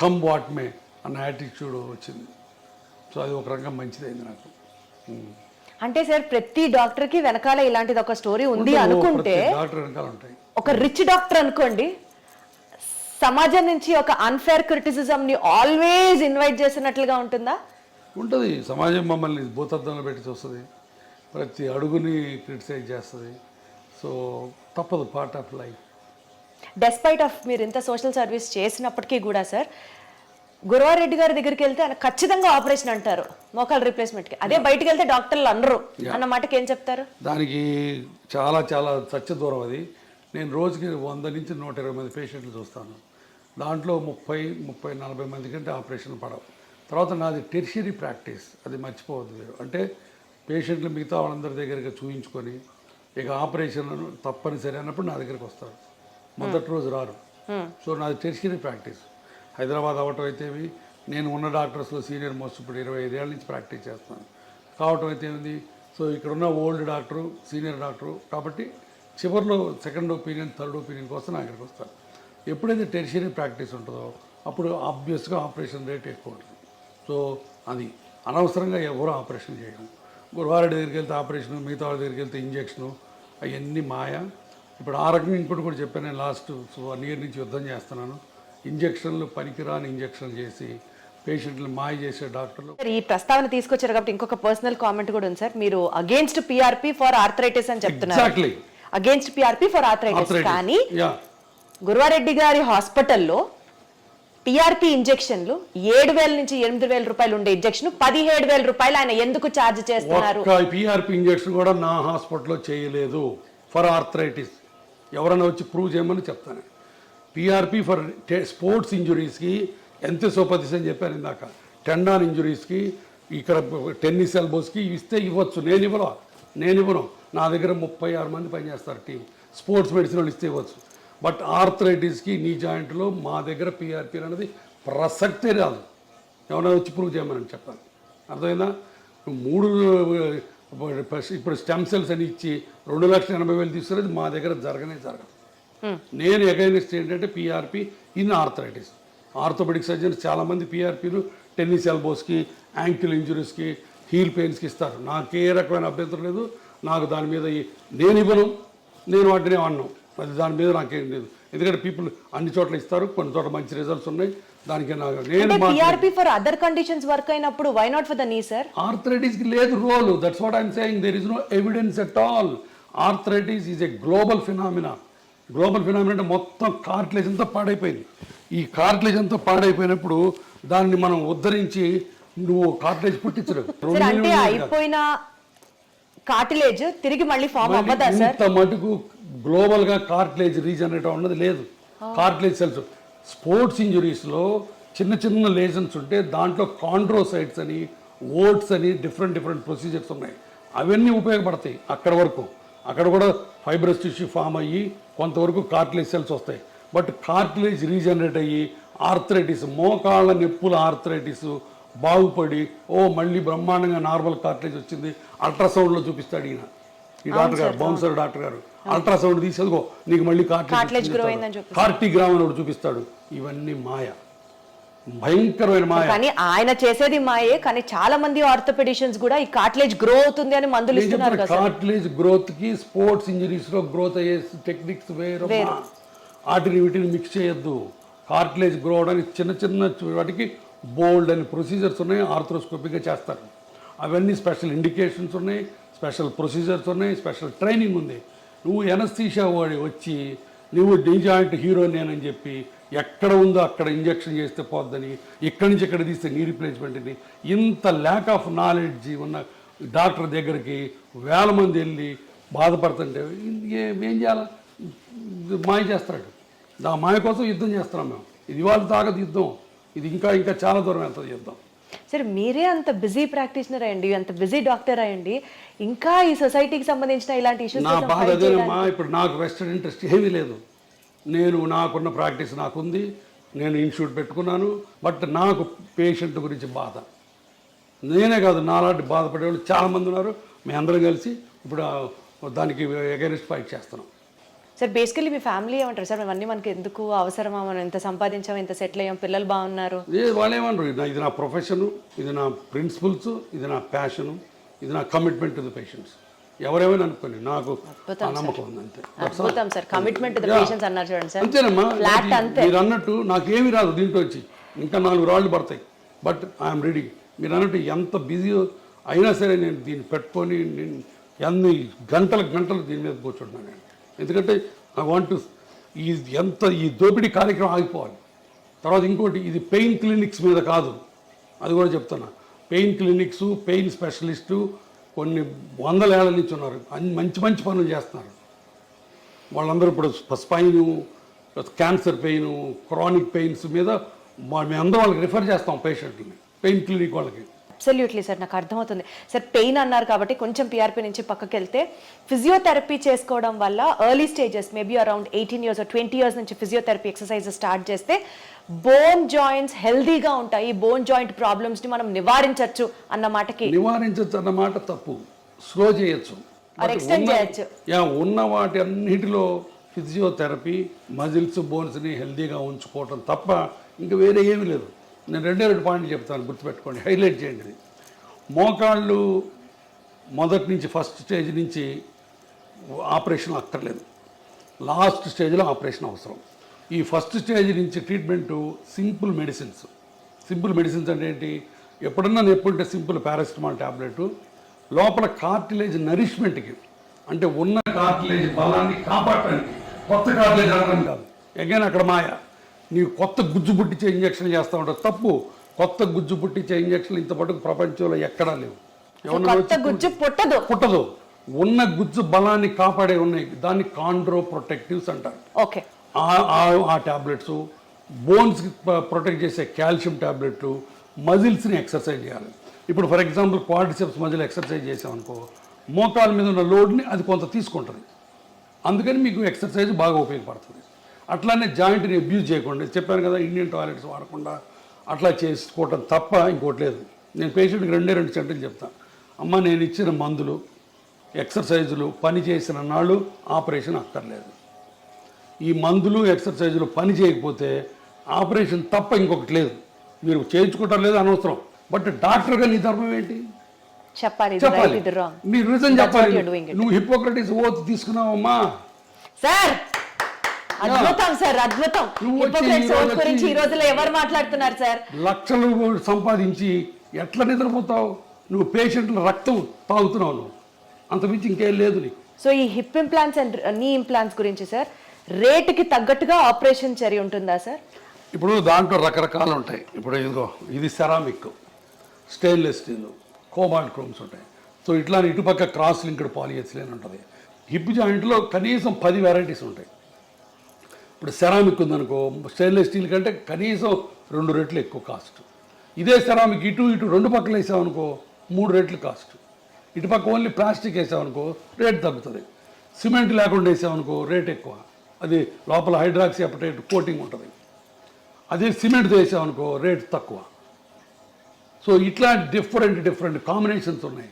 కమ్ వాట్ మే అన్న యాటిట్యూడ్ వచ్చింది. సో అది ఒక రకంగా మంచిదైంది నాకు. అంటే సార్ ప్రతి డాక్టర్కి వెనకాల ఇలాంటిది ఒక స్టోరీ ఉంది అనుకుంటే, డాక్టర్ వెనకాల ఉంటాయి. ఒక రిచ్ డాక్టర్ అనుకోండి, సమాజం నుంచి ఒక అన్ఫేర్ క్రిటిసిజం ని ఆల్వేస్ ఇన్వైట్ చేసినట్లుగా ఉంటుందా? ఉంటుంది. సమాజం మమ్మల్ని భూతద్దంలో పెట్టి చూస్తుంది, ప్రతి అడుగుని క్రిటిసైజ్ చేస్తుంది. సో తప్పదు, part of life. Despite of మీరు ఇంత సోషల్ సర్వీస్ చేసినప్పటికీ కూడా సార్, గురవారెడ్డి గారి దగ్గరికి వెళ్తే ఆయన ఖచ్చితంగా ఆపరేషన్ అంటారు మోకాలు రీప్లేస్మెంట్కి, అదే బయటకు వెళ్తే డాక్టర్లు అనరు అన్న మాటకి ఏం చెప్తారు? దానికి చాలా చాలా సత్య దూరం అది. నేను రోజుకి 100 నుంచి 120 మంది పేషెంట్లు చూస్తాను. దాంట్లో 30-40 మంది కంటే ఆపరేషన్ పడవు. తర్వాత నాది టెర్షియరీ ప్రాక్టీస్, అది మర్చిపోవద్దు మీరు. అంటే పేషెంట్లు మిగతా వాళ్ళందరి దగ్గరికి చూయించుకొని ఇక ఆపరేషన్ తప్పనిసరి అన్నప్పుడు నా దగ్గరికి వస్తారు, మొదటి రోజు రారు. సో నాది టెర్షియరీ ప్రాక్టీస్. హైదరాబాద్ అవటం అయితేవి, నేను ఉన్న డాక్టర్స్లో సీనియర్ మోస్ట్ ఇప్పుడు 25 ఏళ్ళ నుంచి ప్రాక్టీస్ చేస్తున్నాను కావటం అయితే ఉంది. సో ఇక్కడ ఉన్న ఓల్డ్ డాక్టరు, సీనియర్ డాక్టరు కాబట్టి చివరిలో సెకండ్ ఒపీనియన్, థర్డ్ ఒపీనియన్ కోసం నా దగ్గరికి వస్తారు. ఎప్పుడైతే టెర్షియరీ ప్రాక్టీస్ ఉంటుందో అప్పుడు ఆబ్వియస్గా ఆపరేషన్ రేట్ ఎక్కువ ఉంటుంది. సో అది అనవసరంగా ఎవరు ఆపరేషన్ చేయడం. గురువారెడ్డి దగ్గరికి వెళ్తే ఆపరేషను, మిగతా వాళ్ళ దగ్గరికి వెళ్తే ఇంజక్షను, అవన్నీ మాయ. ఇప్పుడు ఆ రకంగా ఇంకోటి కూడా చెప్పాను, నేను లాస్ట్ 1 year నుంచి యుద్ధం చేస్తున్నాను. ఇంజక్షన్లు పనికిరాని ఇంజక్షన్లు చేసి పేషెంట్లు మాయ చేసే డాక్టర్లు. సార్, ఈ ప్రస్తావన తీసుకొచ్చారు కాబట్టి ఇంకొక పర్సనల్ కామెంట్ కూడా ఉంది సార్. మీరు అగేన్స్ట్ పిఆర్పి ఫర్ ఆర్థరైటిస్ అని చెప్తున్నారు. Exactly against PRP for arthritis. కానీ యా గురువారెడ్డి గారి హాస్పిటల్లో పిఆర్పి ఇంజెక్షన్లు 7,000 నుంచి 8,000 రూపాయలు ఉండే ఇంజెక్షన్ 17,000 రూపాయలు ఆయన ఎందుకు ఛార్జ్ చేస్తున్నారు? ఒక్క పిఆర్పి ఇంజెక్షన్ కూడా నా హాస్పిటల్లో చేయలేదు ఫర్ ఆర్థరైటిస్. ఎవరైనా వచ్చి ప్రూవ్ చేయమని చెప్తాను. పిఆర్పి ఫర్ స్పోర్ట్స్ ఇంజురీస్కి ఎంతో పదిస్ అని చెప్పాను ఇందాక. టెండాన్ ఇంజురీస్కి, ఇక్కడ టెన్నిస్ ఎల్బోస్కి ఇస్తే ఇవ్వచ్చు. నేను ఇవ్వను. నా దగ్గర 36 మంది పనిచేస్తారు టీం. స్పోర్ట్స్ మెడిసిన్ వాళ్ళు ఇస్తే ఇవ్వచ్చు. బట్ ఆర్థరైటిస్కి నీ జాయింట్లో మా దగ్గర పిఆర్పి అనేది ప్రసక్తే రాదు. ఎవరైనా వచ్చి ప్రూవ్ చేయమని చెప్పాలి. అర్థమైందా? 3 ఇప్పుడు స్టెమ్ సెల్స్ అని ఇచ్చి 2,80,000 తీసుకునేది మా దగ్గర జరగదు. నేను అగైనెస్ట్ ఏంటంటే PRP in arthritis. Orthopaedic surgeons చాలామంది పిఆర్పీలు టెన్నిస్ ఎల్బోస్కి, యాంకిల్ ఇంజురీస్కి, హీల్ పెయిన్స్కి ఇస్తారు. నాకు ఏ రకమైన అభ్యంతరం లేదు. నాకు దాని మీద నేను ఇవ్వను, నేను వాటినే అన్నాను. అది దాని మీద నాకేం లేదు. ఎందుకంటే పీపుల్ అన్ని చోట్ల ఇస్తారు, కొన్ని చోట్ల మంచి రిజల్ట్స్ ఉన్నాయి. దానికి నేను PRP for other conditions work అయినప్పుడు why not for the knee sir? ఆర్థరైటిస్కి లేదు role. That's what I'm saying. There is no evidence at all. Arthritis is a global phenomena. అంటే మొత్తం కార్టిలేజ్ అంతా పాడైపోయింది. ఈ కార్టిలేజ్ అంతా పాడైపోయినప్పుడు దాన్ని మనం ఉద్ధరించి నువ్వు కార్టిలేజ్ పుట్టించరు. అంటే అయిపోయిన కార్టిలేజ్ తిరిగి మళ్ళీ ఫామ్ అవ్వదా సార్? ఇంత మటుకు గ్లోబల్ గా కార్టిలేజ్ రీజనరేట్ అన్నది లేదు. కార్టిలేజ్ సెల్స్ స్పోర్ట్స్ ఇంజురీస్లో చిన్న లేజన్స్ ఉంటే దాంట్లో కాండ్రోసైట్స్ అని, ఓట్స్ అని డిఫరెంట్ ప్రొసీజర్స్ ఉన్నాయి. అవన్నీ ఉపయోగపడతాయి అక్కడ వరకు. అక్కడ కూడా ఫైబ్రస్ టిష్యూ ఫామ్ అయ్యి కొంతవరకు కార్టిలేజ్ సెల్స్ వస్తాయి. బట్ కార్టిలేజ్ రీజనరేట్ అయ్యి ఆర్థరైటిస్, మోకాళ్ళ నొప్పుల ఆర్థరైటిస్ బాగుపడి మళ్ళీ బ్రహ్మాండంగా నార్మల్ కార్టిలేజ్ వచ్చింది అల్ట్రాసౌండ్లో చూపిస్తాడు ఈయన, ఈ డాక్టర్ గారు, బౌన్సర్ డాక్టర్ గారు. అల్ట్రాసౌండ్ తీసేదిగో నీకు మళ్ళీ కార్టిగ్రామ్ అని చూపిస్తాడు. ఇవన్నీ మాయ, భయంకరమైన మాయ. కానీ ఆయన చేసేది మాయే. కానీ చాలా మంది ఆర్థోపెడిషియన్స్ కూడా ఈ కార్టిలేజ్ గ్రో అవుతుంది అని మందులు ఇస్తున్నారు కదా. కార్టిలేజ్ గ్రోత్ కి స్పోర్ట్స్ ఇంజరీస్ లో గ్రోత్ అయ్యే టెక్నిక్స్ వేరు. వీటిని మిక్స్ చేయొద్దు. కార్టిలేజ్ గ్రో అవడానికి చిన్న వాటికి బోల్డ్ అని ప్రొసీజర్స్ ఉన్నాయి. ఆర్థ్రోస్కోపిక్గా చేస్తారు. అవన్నీ స్పెషల్ ఇండికేషన్స్ ఉన్నాయి, స్పెషల్ ప్రొసీజర్స్ ఉన్నాయి, స్పెషల్ ట్రైనింగ్ ఉంది. నువ్వు ఎనస్థీషియా వాడి వచ్చి నువ్వు నీ జాయింట్ హీరో నేనని చెప్పి ఎక్కడ ఉందో అక్కడ ఇంజక్షన్ చేస్తే పోద్దని, ఇక్కడి నుంచి ఎక్కడ తీస్తే నీ రీప్లేస్మెంట్ అని, ఇంత ల్యాక్ ఆఫ్ నాలెడ్జ్ ఉన్న డాక్టర్ దగ్గరికి 1000 మంది వెళ్ళి బాధపడుతుంటే ఏం చేయాలి? మాయ చేస్తాడు. ఆ మాయ కోసం యుద్ధం చేస్తున్నాం మేము. ఇది వాళ్ళు తాగదు యుద్ధం. ఇది ఇంకా చాలా దూరం వెళ్తుంది యుద్ధం. సరే, మీరే అంత బిజీ ప్రాక్టీషనర్ అయ్యండి, అంత బిజీ డాక్టర్ అయ్యండి, ఇంకా ఈ సొసైటీకి సంబంధించిన ఇలాంటి ఇష్యూస్ నా బాధ అదేనమ్మా. ఇప్పుడు నాకు వెస్టర్న్ ఇంట్రెస్ట్ ఏమీ లేదు. నాకున్న ప్రాక్టీస్ నాకుంది, నేను ఇన్స్టిట్యూట్ పెట్టుకున్నాను. బట్ నాకు పేషెంట్ గురించి బాధ. నేనే కాదు, నాలాంటి బాధపడేవాళ్ళు చాలామంది ఉన్నారు. మేము అందరం కలిసి ఇప్పుడు దానికి అగైనెస్ట్ ఫైట్ చేస్తున్నాం. సార్, బేసికలీ మీ ఫ్యామిలీ ఏమంటారు సార్? అవన్నీ మనకి ఎందుకు అవసరమా? మనం ఎంత సంపాదించాం, ఎంత సెటిల్ అయ్యాం, పిల్లలు బాగున్నారు. వాళ్ళు ఏమన్నారు, ఇది నా ప్రొఫెషను, ఇది నా ప్రిన్సిపల్స్, ఇది నా ప్యాషను, ఇది నా కమిట్మెంట్ టు ది పేషెంట్స్. ఎవరేమైనా అనుకోండి, నాకు నమ్మకం ఉంది అంతే. అద్భుతం sir, commitment to the patients అన్నారు చూడండి సార్. అంతేనమ్మా. మీరు అన్నట్టు నాకేమీ రాదు దీంట్లో వచ్చి, ఇంకా 4 రాళ్ళు పడతాయి. But I'm ready. మీరు అన్నట్టు ఎంత బిజీ అయినా సరే నేను దీన్ని పెట్టుకొని ఎన్ని గంటలు దీని మీద కూర్చుంటున్నాను నేను. ఎందుకంటే ఐ వాంట్ టు ఈ దోపిడీ కార్యక్రమం ఆగిపోవాలి. తర్వాత ఇంకోటి, ఇది పెయిన్ క్లినిక్స్ మీద కాదు, అది కూడా చెప్తున్నా. పెయిన్ క్లినిక్స్, పెయిన్ స్పెషలిస్టు కొన్ని 100 ఏళ్ల నుంచి ఉన్నారు. మంచి పనులు చేస్తున్నారు. వాళ్ళందరూ ఇప్పుడు spine, cancer pain, chronic pains మీద మేమందరం వాళ్ళకి రిఫర్ చేస్తాం పేషెంట్ని, పెయిన్ క్లినిక్ వాళ్ళకి. అబ్సల్యూట్లీ సార్, నాకు అర్థమవుతుంది సార్. పెయిన్ అన్నారు కాబట్టి కొంచెం పిఆర్పి నుంచి పక్కకి వెళ్తే, ఫిజియోథెరపీ చేసుకోవడం వల్ల early stages maybe around 18 years or 20 years నుంచి ఫిజియోథెరపీ ఎక్సర్సైజ్ స్టార్ట్ చేస్తే బోన్ జాయింట్స్ హెల్దీగా ఉంటాయి, బోన్ జాయింట్ ప్రాబ్లమ్స్ని మనం నివారించవచ్చు అన్న మాట తప్పు. స్లో చేయొచ్చు, ఎక్స్టెండ్ చేయొచ్చు. ఉన్న వాటి అన్నిటిలో ఫిజియోథెరపీ మజిల్స్, బోన్స్ని హెల్దీగా ఉంచుకోవటం తప్ప ఇంకా వేరే ఏమీ లేదు. నేను 2 పాయింట్లు చెప్తాను, గుర్తుపెట్టుకోండి, హైలైట్ చేయండి. మోకాళ్ళు మొదటి నుంచి ఫస్ట్ స్టేజ్ నుంచి ఆపరేషన్ అక్కర్లేదు. లాస్ట్ స్టేజ్లో ఆపరేషన్ అవసరం. ఈ ఫస్ట్ స్టేజ్ నుంచి ట్రీట్మెంటు సింపుల్ మెడిసిన్స్ అంటే ఏంటి, ఎప్పుడన్నా నొప్పుంటే సింపుల్ పారాసిటమాల్ ట్యాబ్లెట్, లోపల కార్టిలేజ్ నరిష్మెంట్కి అంటే ఉన్న కార్టిలేజ్ బలాన్ని కాపాడటానికి, కొత్త కార్టిలేజ్ అనడం కాదు. అగైన్ అక్కడ మాయ, నీవు కొత్త గుజ్జు పుట్టించే ఇంజక్షన్ చేస్తూ ఉంటావు. తప్పు. కొత్త గుజ్జు పుట్టించే ఇంజక్షన్లు ఇంతపాటు ప్రపంచంలో ఎక్కడా లేవు. పుట్టదు. ఉన్న గుజ్జు బలాన్ని కాపాడే ఉన్నాయి, దాన్ని కాండ్రో ప్రొటెక్టివ్స్ అంటారు. ఓకే. ఆ ట్యాబ్లెట్స్, బోన్స్కి ప్రొటెక్ట్ చేసే కాల్షియం ట్యాబ్లెట్లు, మజిల్స్ని ఎక్సర్సైజ్ చేయాలి. ఇప్పుడు for example quadriceps muscle exercise చేసామనుకో, మోకాల మీద ఉన్న లోడ్ని అది కొంత తీసుకుంటుంది. అందుకని మీకు ఎక్సర్సైజ్ బాగా ఉపయోగపడుతుంది. అట్లానే జాయింట్ని అబ్యూజ్ చేయకుండా, చెప్పాను కదా, ఇండియన్ టాయిలెట్స్ వాడకుండా అట్లా చేసుకోవటం తప్ప ఇంకోటి లేదు. నేను పేషెంట్కి 2 సెంటెన్స్ చెప్తాను. అమ్మ, నేను ఇచ్చిన మందులు, ఎక్సర్సైజులు పని చేసిన నాళ్ళు ఆపరేషన్ అక్కర్లేదు. ఈ మందులు ఎక్సర్సైజులు పని చేయకపోతే ఆపరేషన్ తప్ప ఇంకొకటి లేదు. మీరు చేయించుకుంటారు లేదు అనవసరం, బట్ డాక్టర్గా నీ ధర్మం ఏంటి చెప్పాలి. నీ రీజన్ చెప్పాలి. నువ్వు హిపోక్రటిస్ ఓత్ తీసుకున్నావమ్మా. సార్ అద్భుతం సార్, అద్భుతం. గురించి ఈ రోజుల్లో ఎవరు మాట్లాడుతున్నారు సార్? లక్షలు సంపాదించి ఎట్లా నిద్రపోతావు? నువ్వు పేషెంట్ల రక్తం తాగుతున్నావు, నువ్వు అంతమించి ఇంకేం లేదు నీకు. సో ఈ హిప్ ఇంప్లాంట్స్ అండ్ నీ ఇంప్లాంట్స్ గురించి సార్, రేటుకి తగ్గట్టుగా ఆపరేషన్ చర్య ఉంటుందా సార్? ఇప్పుడు దాంట్లో రకరకాలు ఉంటాయి. ఇప్పుడు ఇదిగో, ఇది ceramic, stainless steel, cobalt chromes ఉంటాయి. సో ఇట్లా ఇటుపక్క క్రాస్ లింక్డ్ పాలిఎథిలీన్ ఉంటుంది. హిప్ జాయింట్లో కనీసం 10 వెరైటీస్ ఉంటాయి. ఇప్పుడు సెరామిక్ ఉందనుకో, స్టెయిన్లెస్ స్టీల్ కంటే కనీసం 2 రెట్లు ఎక్కువ కాస్ట్. ఇదే సెరామిక్ ఇటు 2 పక్కలు వేసామనుకో 3 రెట్లు కాస్ట్. ఇటుపక్క ఓన్లీ ప్లాస్టిక్ వేసామనుకో రేట్ తగ్గుతుంది. సిమెంట్ లేకుండా వేసామనుకో రేట్ ఎక్కువ, అది లోపల హైడ్రాక్సీ అపటైట్ కోటింగ్ ఉంటుంది. అదే సిమెంట్తో వేసామనుకో రేట్ తక్కువ. సో ఇట్లా డిఫరెంట్ కాంబినేషన్స్ ఉన్నాయి.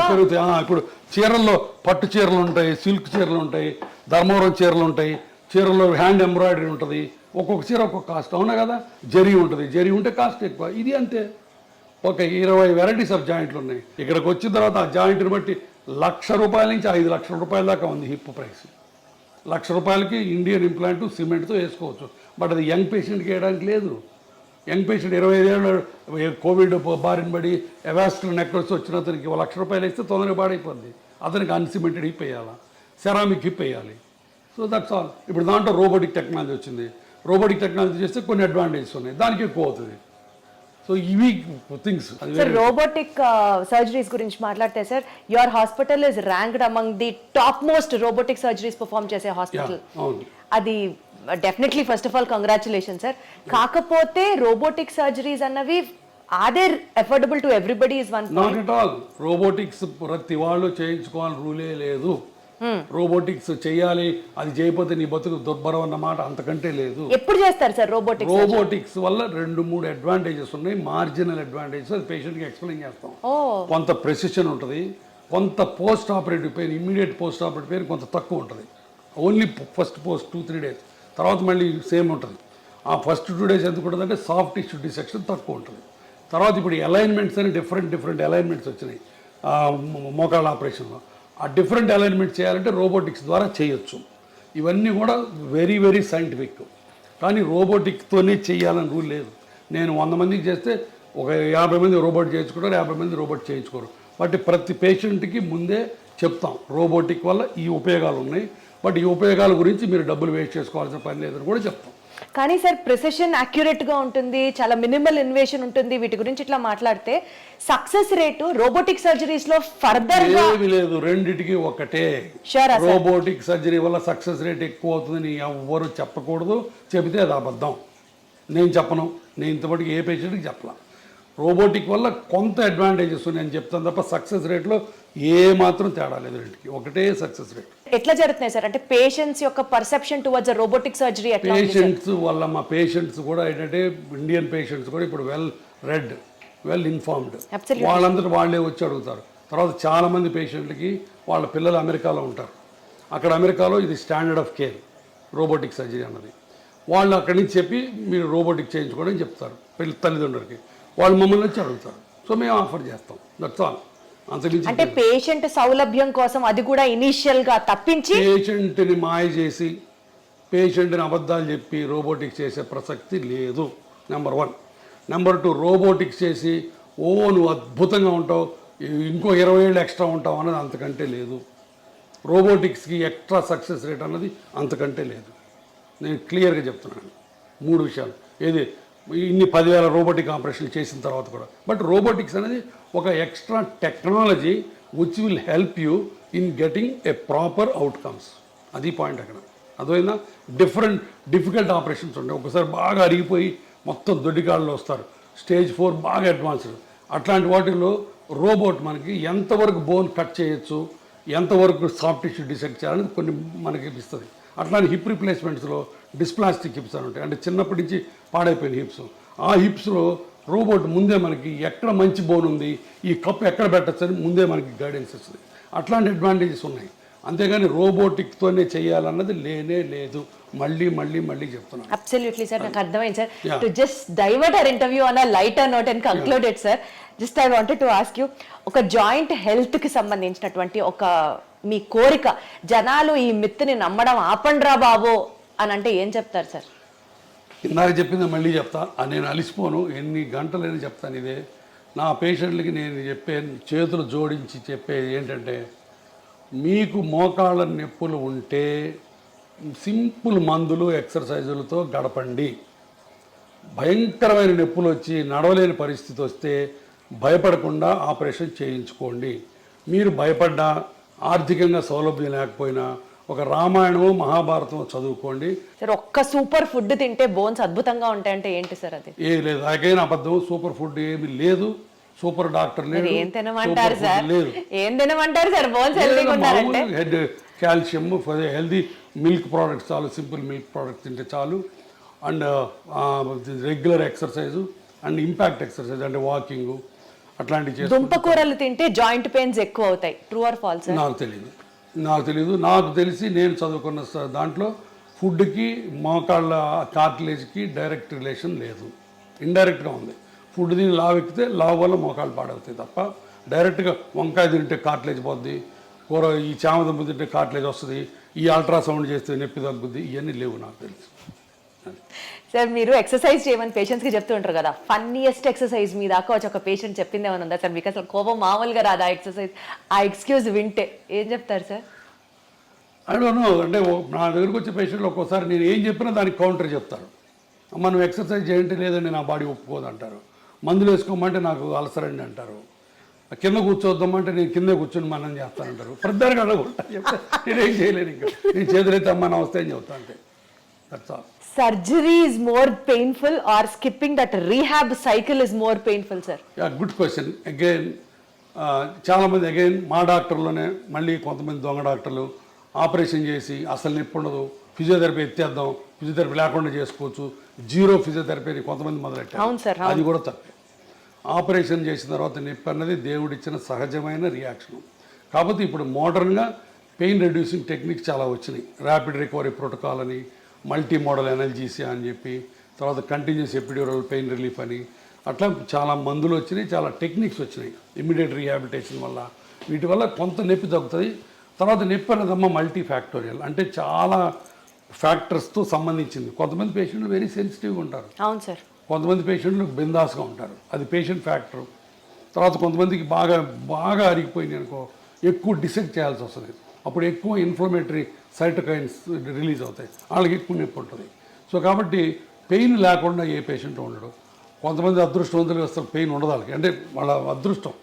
పెరుగుతాయి. ఇప్పుడు చీరల్లో పట్టు చీరలు ఉంటాయి, సిల్క్ చీరలు ఉంటాయి, ధర్మవరం చీరలు ఉంటాయి, చీరల్లో హ్యాండ్ ఎంబ్రాయిడరీ ఉంటుంది. ఒక్కొక్క చీర ఒక్కొక్క కాస్ట్. అవునా కదా? జరీ ఉంటుంది, జరీ ఉంటే కాస్ట్ ఎక్కువ. ఇది అంతే. ఒక 20 వెరైటీస్ ఆఫ్ జాయింట్లు ఉన్నాయి. ఇక్కడికి వచ్చిన తర్వాత ఆ జాయింట్ని బట్టి ₹1,00,000 నుంచి ₹5,00,000 దాకా ఉంది హిప్ ప్రైస్. ₹1,00,000కి ఇండియన్ ఇంప్లాంట్ సిమెంట్తో వేసుకోవచ్చు. బట్ అది యంగ్ పేషెంట్కి వేయడానికి లేదు. యంగ్ పేషెంట్ 25 ఏళ్ళు కోవిడ్ బారిన పడి ఎవాస్కులర్ నెక్రోసిస్ వచ్చిన అతనికి ₹1,00,000 వేస్తే తొందరగా పాడైపోద్ది. అతనికి అన్సిమెంటెడ్ హిప్ వేయాలా, సెరామిక్ హిప్ వేయాలి. So that's all. ఇప్పుడు దాంట్లో రోబోటిక్ టెక్నాలజీ వచ్చింది. రోబోటిక్ టెక్నాలజీ చేస్తే కొన్ని అడ్వాంటేజెస్ ఉన్నాయి, దానికి ఎక్కువ అవుతుంది. సో ఇవి థింగ్స్. సార్, రోబోటిక్ సర్జరీస్ గురించి మాట్లాడితే sir, your hospital is ranked among the top most robotic surgeries perform చేసే హాస్పిటల్. అది definitely first of all congratulation sir. కాకపోతే రోబోటిక్ సర్జరీస్ అన్నవి are affordable to everybody is one not at all. Robotics ప్రతి వాళ్ళు చేయించుకోవాలి రూలే లేదు. Robotics చేయాలి, అది చేయకపోతే నీ బతుకు దుర్భరం అన్నమాట, అంతకంటే లేదు. ఎప్పుడు చేస్తారు సార్ రోబోటిక్స్? రోబోటిక్స్ వల్ల 2-3 అడ్వాంటేజెస్ ఉన్నాయి. మార్జినల్ అడ్వాంటేజెస్ అది పేషెంట్కి ఎక్స్ప్లెయిన్ చేస్తాం. కొంత ప్రెసిషన్ ఉంటుంది, కొంత post operative pain, immediate post operative pain కొంత తక్కువ ఉంటుంది. ఓన్లీ ఫస్ట్ 2-3 డేస్, తర్వాత మళ్ళీ సేమ్ ఉంటుంది. ఆ ఫస్ట్ 2 డేస్ ఎందుకు ఉంటుందంటే సాఫ్ట్ టిష్యూ డిసెక్షన్ తక్కువ ఉంటుంది. తర్వాత ఇప్పుడు అలైన్మెంట్స్ అని డిఫరెంట్ అలైన్మెంట్స్ వచ్చినాయి మోకాళ్ళ ఆపరేషన్లో. ఆ డిఫరెంట్ అలైన్మెంట్ చేయాలంటే రోబోటిక్స్ ద్వారా చేయొచ్చు. ఇవన్నీ కూడా వెరీ సైంటిఫిక్. కానీ రోబోటిక్తోనే చేయాలని రూల్ లేదు. నేను 100 మందికి చేస్తే ఒక 50 మంది రోబోట్ చేయించుకుంటారు, 50 మంది రోబోట్ చేయించుకోరు. బట్ ప్రతి పేషెంట్కి ముందే చెప్తాం రోబోటిక్ వల్ల ఈ ఉపయోగాలు ఉన్నాయి, బట్ ఈ ఉపయోగాల గురించి మీరు డబ్బులు వేస్ట్ చేసుకోవాల్సిన పని లేదని కూడా చెప్తాం. కానీ సార్, ప్రిసిషన్ యాక్యురేట్గా ఉంటుంది, చాలా మినిమల్ ఇన్వేషన్ ఉంటుంది. వీటి గురించి ఇట్లా మాట్లాడితే సక్సెస్ రేటు రోబోటిక్ సర్జరీస్లో ఫర్దర్ ఏమీ లేదు, రెండిటికి ఒకటే. రోబోటిక్ సర్జరీ వల్ల సక్సెస్ రేట్ ఎక్కువ అవుతుందని ఎవ్వరు చెప్పకూడదు. చెబితే అది అబద్ధం. నేను చెప్పను, నేను ఇంతవరకు ఏ పేషెంట్కి చెప్పలా. రోబోటిక్ వల్ల కొంత అడ్వాంటేజెస్ ఉన్నాయని చెప్తాను తప్ప సక్సెస్ రేట్లో ఏ మాత్రం తేడా లేదు. రెండుకి ఒకటే సక్సెస్ రేట్. ఎట్లా జరుగుతున్నాయి సార్? అంటే పేషెంట్స్ యొక్క పర్సెప్షన్ టువర్డ్స్ రోబోటిక్ సర్జరీ ఎట్లా? పేషెంట్స్ వల్ల మా పేషెంట్స్ కూడా ఏంటంటే ఇండియన్ పేషెంట్స్ కూడా ఇప్పుడు వెల్ ఇన్ఫార్మ్డ్. వాళ్ళందరూ వాళ్ళే వచ్చి అడుగుతారు. తర్వాత చాలామంది పేషెంట్లకి వాళ్ళ పిల్లలు అమెరికాలో ఉంటారు. అక్కడ అమెరికాలో ఇది standard of care robotic surgery అన్నది. వాళ్ళు అక్కడి నుంచి చెప్పి మీరు రోబోటిక్ చేయించుకోవడం చెప్తారు తల్లిదండ్రులకి. వాళ్ళు మమ్మల్ని వచ్చి అడుగుతారు. సో మేము ఆఫర్ చేస్తాం. That's all. అంతకుమించి అంటే పేషెంట్ సౌలభ్యం కోసం అది కూడా ఇనీషియల్ గా తప్పించి పేషెంట్ని మాయ చేసి పేషెంట్ని అబద్ధాలు చెప్పి రోబోటిక్స్ చేసే ప్రసక్తి లేదు. నెంబర్ 1. నెంబర్ 2, రోబోటిక్స్ చేసి నువ్వు అద్భుతంగా ఉంటావు, ఇంకో 20 ఏళ్ళు ఎక్స్ట్రా ఉంటావు అన్నది అంతకంటే లేదు. రోబోటిక్స్కి ఎక్స్ట్రా సక్సెస్ రేట్ అన్నది అంతకంటే లేదు. నేను క్లియర్గా చెప్తున్నాను 3 విషయాలు. ఏది ఇన్ని 10,000 రోబోటిక్ ఆపరేషన్లు చేసిన తర్వాత కూడా. బట్ రోబోటిక్స్ అనేది ఒక extra technology which will help you in getting a proper outcomes. అది పాయింట్ అక్కడ. అదైనా డిఫికల్ట్ ఆపరేషన్స్ ఉంటాయి. ఒకసారి బాగా అరిగిపోయి మొత్తం దొడ్డికాళ్ళు వస్తారు, స్టేజ్ 4 బాగా అడ్వాన్స్డ్. అట్లాంటి వాటిల్లో రోబోట్ మనకి ఎంతవరకు బోన్ కట్ చేయొచ్చు, ఎంతవరకు సాఫ్ట్ టిష్యూ డిసెక్ట్ చేయాలని కొన్ని మనకి ఇస్తుంది. అట్లాంటి హిప్ రిప్లేస్మెంట్స్లో డిస్ప్లాస్టిక్ హిప్స్ అని ఉంటాయి, అంటే చిన్నప్పటి నుంచి పాడైపోయిన హిప్స్. ఆ హిప్స్లో రోబోట్ ముందే మనకి ఎక్కడ మంచి బోన్ ఉంది, ఈ కప్ ఎక్కడ పెట్టచ్చు అని ముందే మనకి గైడెన్స్ ఇస్తుంది. అట్లాంటి అడ్వాంటేజెస్ ఉన్నాయి. అంతేగాని రోబోటిక్తోనే చేయాలన్నది లేనే లేదు. మళ్ళీ మళ్ళీ మళ్ళీ చెప్తున్నాను. అబ్సల్యూట్లీ సార్, నాకు అర్థమైంది sir. To just divert our interview on a lighter note and concluded sir, just I wanted to ask you, ఒక జాయింట్ హెల్త్కి సంబంధించినటువంటి ఒక మీ కోరిక, జనాలు ఈ మిత్తుని నమ్మడం ఆపండ్రా బాబో అని అంటే ఏం చెప్తారు సార్? ఇందాక చెప్పింది మళ్ళీ చెప్తా. నేను అలిసిపోను, ఎన్ని గంటలైనా చెప్తాను ఇదే. నా పేషెంట్లకి నేను చెప్పే, చేతులు జోడించి చెప్పేది ఏంటంటే, మీకు మోకాళ్ళ నొప్పులు ఉంటే సింపుల్ మందులు ఎక్సర్సైజులతో గడపండి. భయంకరమైన నొప్పులు వచ్చి నడవలేని పరిస్థితి వస్తే భయపడకుండా ఆపరేషన్ చేయించుకోండి. మీరు భయపడ్డా, ఆర్థికంగా సౌలభ్యం లేకపోయినా ఒక రామాయణము మహాభారతం చదువుకోండి. సార్, ఒక్క సూపర్ ఫుడ్ తింటే బోన్స్ అద్భుతంగా ఉంటాయంటే ఏంటి సార్ అది? లేదు, నాకైనా అబద్ధం. సూపర్ ఫుడ్ ఏమి లేదు, సూపర్ డాక్టర్ లేదు. ఏం తినమంటారు సార్? ఏం తినమంటారు సార్ బోన్స్ హెల్తీగా ఉండాలంటే? Head calcium, healthy milk products చాలు, సింపుల్ మిల్క్ ప్రోడక్ట్స్ తింటే చాలు. And regular exercise and impact exercise అంటే వాకింగ్ అట్లాంటివి చేసి. దుంపకూరలు తింటే జాయింట్ పెయిన్స్ ఎక్కువ అవుతాయి, ట్రూ ఆర్ ఫాల్స్? నాకు తెలియదు. నాకు తెలిసి నేను చదువుకున్న దాంట్లో ఫుడ్కి మోకాళ్ళ కార్టిలేజ్కి డైరెక్ట్ రిలేషన్ లేదు, ఇండైరెక్ట్గా ఉంది. ఫుడ్ తిని లావు ఎక్కితే లావు వల్ల మోకాళ్ళు పాడవుతాయి తప్ప డైరెక్ట్గా వంకాయ తింటే కార్టిలేజ్ పోద్ది, కూర ఈ చామదుంప తింటే కార్టిలేజ్ వస్తుంది, ఈ అల్ట్రాసౌండ్ చేస్తే నొప్పి తగ్గుద్ది, ఇవన్నీ లేవు నాకు తెలుసు. సార్, మీరు ఎక్సర్సైజ్ చేయమని పేషెంట్స్కి చెప్తూ ఉంటారు కదా, ఫన్నీయెస్ట్ ఎక్సర్సైజ్ మీ దాకా వచ్చి ఒక పేషెంట్ చెప్పింది ఏమైనా ఉందా సార్? మీకు అసలు కోపం మామూలుగా రాదు ఆ ఎక్సర్సైజ్, ఆ ఎక్స్క్యూజ్ వింటే ఏం చెప్తారు సార్? అడుగును అంటే నా దగ్గరకు వచ్చే పేషెంట్లు ఒక్కోసారి నేను ఏం చెప్పినా దానికి కౌంటర్ చెప్తారు. మనం ఎక్సర్సైజ్ చేయండి లేదండి నా బాడీ ఒప్పుకోదు అంటారు. మందులు వేసుకోమంటే నాకు అలసరండి అంటారు. కింద కూర్చోద్దామంటే నేను కింద కూర్చొని మనం చేస్తానంటారు. ప్రతిదానికి అడగకుండా చెప్తా, నేనేం చేయలేను. ఇంకా నేను చేతులైతే అమ్మ నమస్తే అని చెప్తా అంటే that's all. Surgery is more painful or skipping that rehab cycle is more painful, sir? Yeah, good question. Again, చాలామంది మా డాక్టర్లోనే మళ్ళీ కొంతమంది దొంగ డాక్టర్లు ఆపరేషన్ చేసి అసలు నొప్పి ఉండదు, ఫిజియోథెరపీ ఎత్తేద్దాం, ఫిజియోథెరపీ లేకుండా చేసుకోవచ్చు, జీరో ఫిజియోథెరపీ కొంతమంది మొదలెట్టారు. అది కూడా తప్పే. ఆపరేషన్ చేసిన తర్వాత నొప్పి అన్నది దేవుడిచ్చిన సహజమైన రియాక్షన్. కాకపోతే ఇప్పుడు మోడర్న్గా పెయిన్ రెడ్యూసింగ్ టెక్నిక్స్ చాలా వచ్చినాయి. ర్యాపిడ్ రికవరీ ప్రోటోకాల్ అని, మల్టీ మోడల్ ఎనర్జీసీ అని చెప్పి, తర్వాత కంటిన్యూస్ ఎపిడ్యూరల్ పెయిన్ రిలీఫ్ అని, అట్లా చాలా మందులు వచ్చినాయి, చాలా టెక్నిక్స్ వచ్చినాయి. ఇమ్మీడియట్ రీహాబిలిటేషన్ వల్ల వీటి వల్ల కొంత నొప్పి తగ్గుతుంది. తర్వాత నొప్పి అనేదమ్మ మల్టీ ఫ్యాక్టోరియల్, అంటే చాలా ఫ్యాక్టర్స్తో సంబంధించింది. కొంతమంది పేషెంట్లు వెరీ సెన్సిటివ్గా ఉంటారు. అవును సార్. కొంతమంది పేషెంట్లు బిందాస్గా ఉంటారు, అది పేషెంట్ ఫ్యాక్టర్. తర్వాత కొంతమందికి బాగా అరిగిపోయింది అనుకో, ఎక్కువ డిసెక్ట్ చేయాల్సి వస్తుంది. అప్పుడు ఎక్కువ ఇన్ఫ్లమేటరీ సైటోకైన్స్ రిలీజ్ అవుతాయి, వాళ్ళకి ఎక్కువ నొప్పి ఉంటుంది. సో కాబట్టి పెయిన్ లేకుండా ఏ పేషెంట్ ఉండడు. కొంతమంది అదృష్టవంతులు వస్తారు, పెయిన్ ఉండదు వాళ్ళకి, అంటే వాళ్ళ అదృష్టం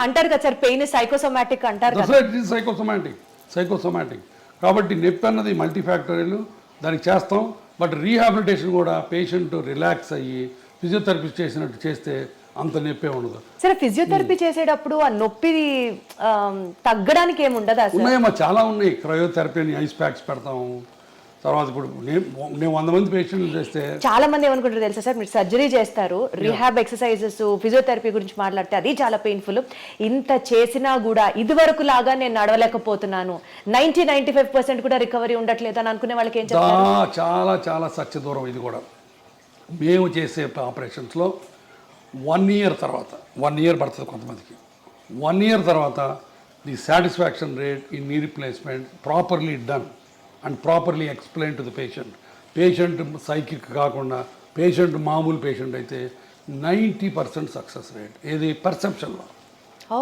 అంటారు కదా సార్. పెయిన్ సైకోసోమాటిక్ అంటారు, సైకోసోమాటిక్. కాబట్టి నొప్పి అన్నది మల్టీ ఫ్యాక్టరీలు, దానికి చేస్తాం. బట్ రీహాబిలిటేషన్ కూడా పేషెంట్ రిలాక్స్ అయ్యి ఫిజియోథెరపీ చేసినట్టు చేస్తే అంత నొప్పే ఉండదు. సరే, ఫిజియోథెరపీ చేసేటప్పుడు ఆ నొప్పి తగ్గడానికి ఏమి ఉండదా? ఉన్నాయమ్మా, చాలా ఉన్నాయి. క్రయోథెరపీ అని ఐస్ ప్యాక్స్ పెడతాము. తర్వాత ఇప్పుడు నేను 100 మంది పేషెంట్లు చేస్తే చాలా మంది ఏమనుకుంటారు తెలుసా సార్, మీరు సర్జరీ చేస్తారు, రీహాబ్ ఎక్సర్సైజెస్ ఫిజియోథెరపీ గురించి మాట్లాడితే అది చాలా పెయిన్ఫుల్, ఇంత చేసినా కూడా ఇదివరకు లాగా నేను నడవలేకపోతున్నాను, 90-95% కూడా రికవరీ ఉండట్లేదు అని అనుకునే వాళ్ళకి ఏం చెప్తారు? చాలా చాలా సత్య దూరం ఇది కూడా. మేము చేసే ఆపరేషన్స్లో 1 year తర్వాత 1 year పడుతుంది కొంతమందికి. 1 year తర్వాత the satisfaction rate in knee replacement properly done and properly explain to the patient psychic కాకుండా పేషెంట్ మామూలు పేషెంట్ అయితే 90% సక్సెస్ రేట్. ఏది పర్సెప్షన్లో ఓ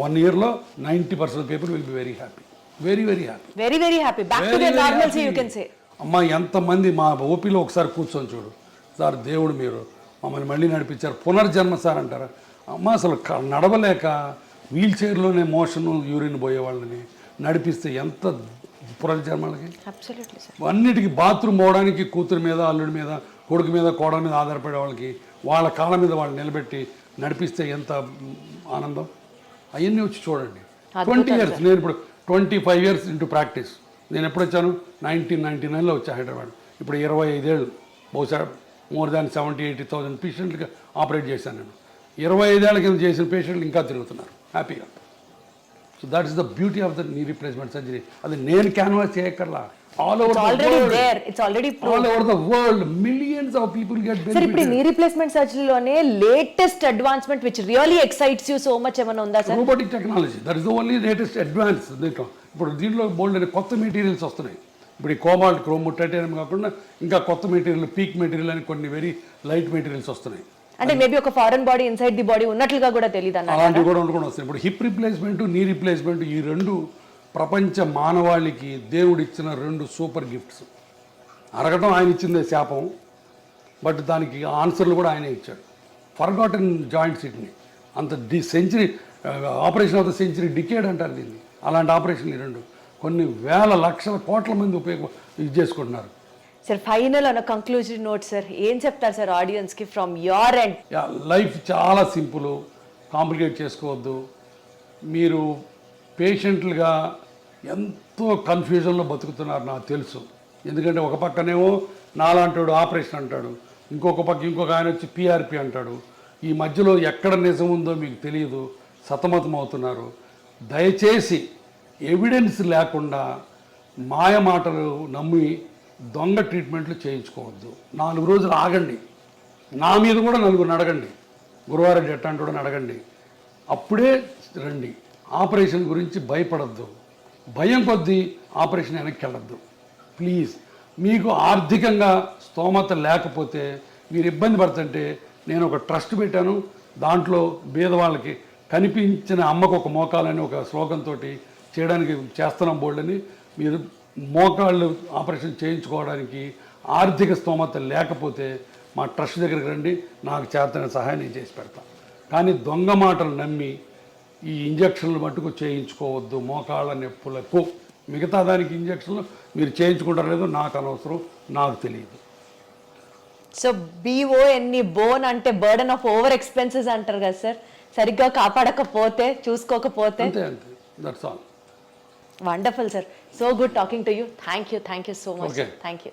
1 yearలో 90% people will be very happy, very very happy. Very very happy, back to their normalcy you can say. అమ్మ ఎంతమంది మా ఓపీలో ఒకసారి కూర్చొని చూడు సార్, దేవుడు మీరు మమ్మల్ని మళ్ళీ నడిపించారు, పునర్జన్మ సార్ అంటారా. అమ్మ అసలు నడవలేక వీల్ చైర్లోనే మోషన్ యూరిన్ పోయే వాళ్ళని నడిపిస్తే ఎంత పునర్జన్మలకి. Absolutely sir. అన్నిటికీ బాత్రూమ్ పోవడానికి కూతురు మీద, అల్లుడి మీద, కొడుకు మీద, కోడల మీద ఆధారపడే వాళ్ళకి వాళ్ళ కాళ్ళ మీద వాళ్ళు నిలబెట్టి నడిపిస్తే ఎంత ఆనందం. అవన్నీ వచ్చి చూడండి. 20 years, నేను ఇప్పుడు 25 years ఇంటూ ప్రాక్టీస్. నేను ఎప్పుడు వచ్చాను? 1999లో వచ్చా హైదరాబాద్. ఇప్పుడు 25 ఏళ్ళు, బహుశా మోర్ దాన్ 70,000-80,000 పేషెంట్గా ఆపరేట్ చేశాను నేను. 25 ఏళ్ల కింద చేసిన పేషెంట్లు ఇంకా తిరుగుతున్నారు హ్యాపీగా. So that is the beauty of the knee replacement surgery. అది నేను క్యాన్వాస్ చేయక్కర్లా, all over the world millions of people get sir. ఇప్పుడు నీ రీప్లేస్మెంట్ సర్జరీలోనే latest advancement which really excites you so much ఏమైనా ఉందా sir? Robotic technology, that is the only latest advance. ఇప్పుడు దీంట్లో బోల్డ్ అనే కొత్త మెటీరియల్స్ వస్తున్నాయి. ఇప్పుడు ఈ కోబాల్ట్, క్రోమ్, టైటానియం కాకుండా ఇంకా కొత్త మెటీరియల్, పీక్ మెటీరియల్ అని కొన్ని వెరీ లైట్ మెటీరియల్స్ వస్తున్నాయి. అంటే మేబీ ఒక foreign body inside the body ఉన్నట్లుగా కూడా తెలియదు అన్న, అలాంటివి కూడా వస్తున్నాయి. ఇప్పుడు హిప్ రీప్లేస్మెంట్, నీ రీప్లేస్మెంట్, ఈ రెండు ప్రపంచ మానవాళికి దేవుడిచ్చిన 2 సూపర్ గిఫ్ట్స్. అరగటం ఆయన ఇచ్చిందే శాపం, బట్ దానికి ఆన్సర్లు కూడా ఆయనే ఇచ్చాడు. ఫర్గాటన్ జాయింట్స్ వీటిని అంత century operation of the century decade అంటారు దీన్ని. అలాంటి ఆపరేషన్లు ఈ 2 కొన్ని వేల లక్షల కోట్ల మంది ఇది చేసుకుంటున్నారు. సార్ ఫైనల్ అన్న కంక్లూజన్ నోట్ సార్, ఏం చెప్తారు సార్ ఆడియన్స్కి ఫ్రమ్ యువర్ ఎండ్? లైఫ్ చాలా సింపుల్, కాంప్లికేట్ చేసుకోవద్దు. మీరు పేషెంట్లుగా ఎంతో కన్ఫ్యూజన్లో బతుకుతున్నారు నాకు తెలుసు. ఎందుకంటే ఒక పక్కనేమో నాలాంటాడు ఆపరేషన్ అంటాడు, ఇంకొక ఆయన వచ్చి పిఆర్పి అంటాడు. ఈ మధ్యలో ఎక్కడ నిజం ఉందో మీకు తెలియదు, సతమతం అవుతున్నారు. దయచేసి ఎవిడెన్స్ లేకుండా మాయ మాటలు నమ్మి దొంగ ట్రీట్మెంట్లు చేయించుకోవద్దు. 4 రోజులు ఆగండి, నా మీద కూడా 4 అడగండి, గురువారెడ్డి ఎట్టాంటో అడగండి, అప్పుడే రండి. ఆపరేషన్ గురించి భయపడద్దు, భయం కొద్దీ ఆపరేషన్ వెనక్కి వెళ్ళద్దు ప్లీజ్. మీకు ఆర్థికంగా స్తోమత లేకపోతే, మీరు ఇబ్బంది పడుతుంటే నేను ఒక ట్రస్ట్ పెట్టాను. దాంట్లో పేదవాళ్ళకి కనిపించిన అమ్మకు ఒక మోకాలని ఒక స్లోగన్తో చేయడానికి చేస్తున్నాం బోల్డ్ అని. మీరు మోకాళ్ళు ఆపరేషన్ చేయించుకోవడానికి ఆర్థిక స్తోమత లేకపోతే మా ట్రస్ట్ దగ్గరికి రండి, నాకు చేతన సహాయం నేను చేసి పెడతాను. కానీ దొంగ మాటలు నమ్మి ఈ ఇంజక్షన్లు మట్టుకు చేయించుకోవద్దు మోకాళ్ళ నొప్పులకు. మిగతా దానికి ఇంజక్షన్లు మీరు చేయించుకుంటారో లేదో నాకు అనవసరం, నాకు తెలియదు. సో BONE బోన్ అంటే బర్డన్ ఆఫ్ ఓవర్ ఎక్స్పెన్సెస్ అంటారు కదా సార్, సరిగ్గా కాపాడకపోతే, చూసుకోకపోతే. అంతే అంతే, that's all. Wonderful sir, so good talking to you. Thank you so much. Okay. Thank you.